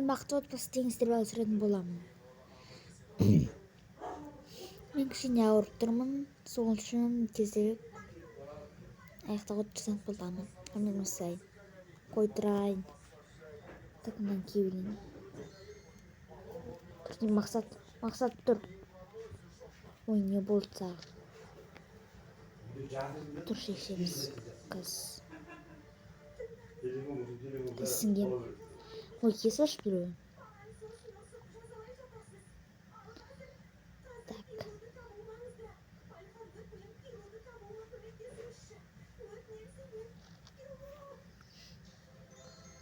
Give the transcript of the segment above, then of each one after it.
бақытты отбасы теңіздер бала сүретін боламын. Мен кішкене ауырып тұрмын, сол үшін тезірек аяқтауға тырысатын боламын. Мен осылай қой тұрайын, тақымнан киюлейін. Мақсат тұр. Ой, не болды саған? Тұр шешеміз қыз. Сіңген. Ой, кесі ашып біреу. Так.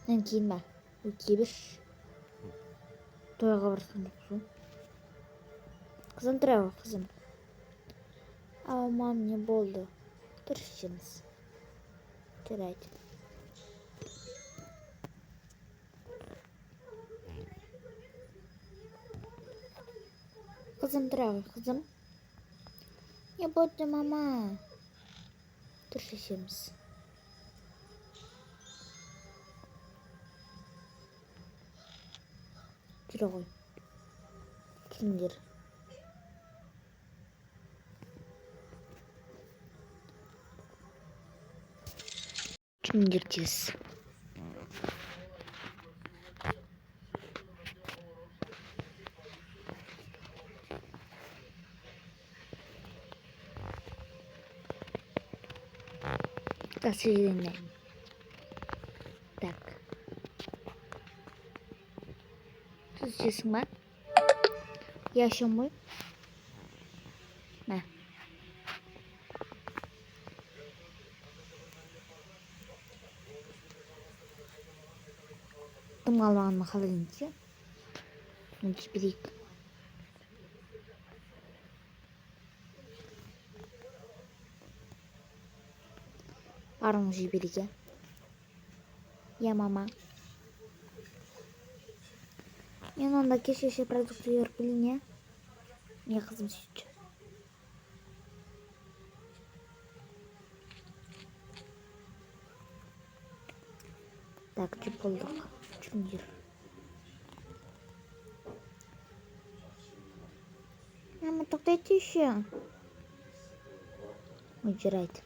Мен кейін ба? Ой, кейбір. Тойға барсын жоқсың. Қызым тұра ғой, қызым. Ау, мам, не болды? Тұр шешеміз. Жарайды. Қызым тұра ғой, қызым. Не болды, мама? Тұр шешеміз. Жүре ғой. Жүріңдер. Жүріңдер тез. Тасыйдың. Так. Сіз жесің ба? Яшым ғой? Мә. Тым қалмаған ма холодильникте? Оны жіберейік. Барыңыз жіберейік, е? Я, мама. Мен онда кеше продукты еріп білін, е? Не қызым сөйтші. Так, жүп болдық. Жүріңдер. Мама, тоқтайды еще. Ой, жарайды.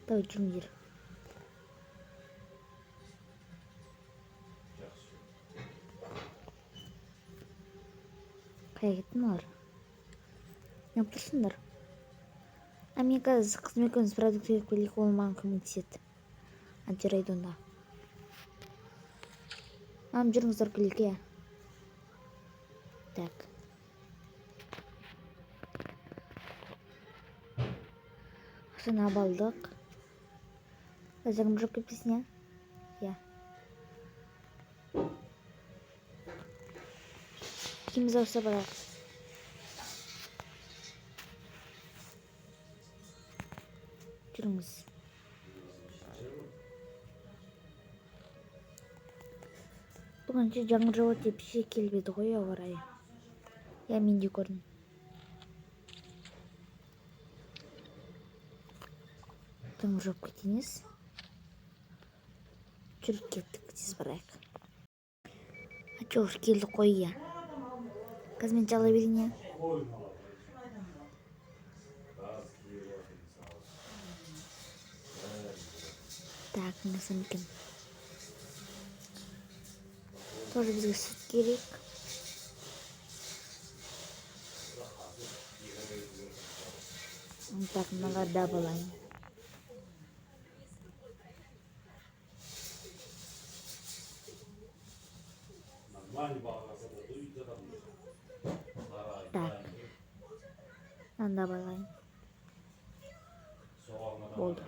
Давай, жүріңдер. Қай кеттің олар? Не тұрсыңдар? Мен қазір қызым екеуміз продукт еріп келейік, ол маған көмектеседі. Жарайды онда. Мам, жүріңіздер келейік, е? Так. Ашына балдық. Қазағым жоқ кетпесін, е? Я. Кіміз ауса барақ. Жүріңіз. Бүгінше жаңғыр жауады деп ше келбеді ғой, ауа райы. Я, мен де көрдім. Жаңғыр жауып кетейініз. Жүріп кеттік, тез барайық. Ачоғыр келді қой, я. Қазір жала берейін, е? Так, несем екен. Тоже бізге сүт керек. Так, мынада болайын. Так. Мынада болайын. Болды.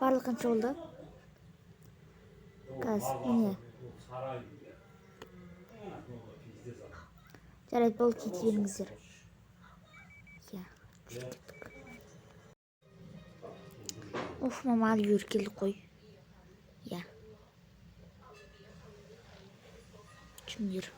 Барлық қанша болды? Қазір, міне. Жарайды, болды, кете беріңіздер. Я, жүріп кеттік. Оф, мама, алып жүріп келді қой. Я. Жүріңдер.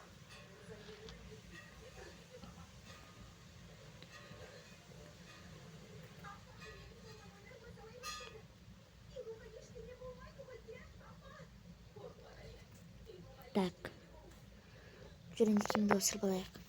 Так. Жүргенде кімді ысырып алайық.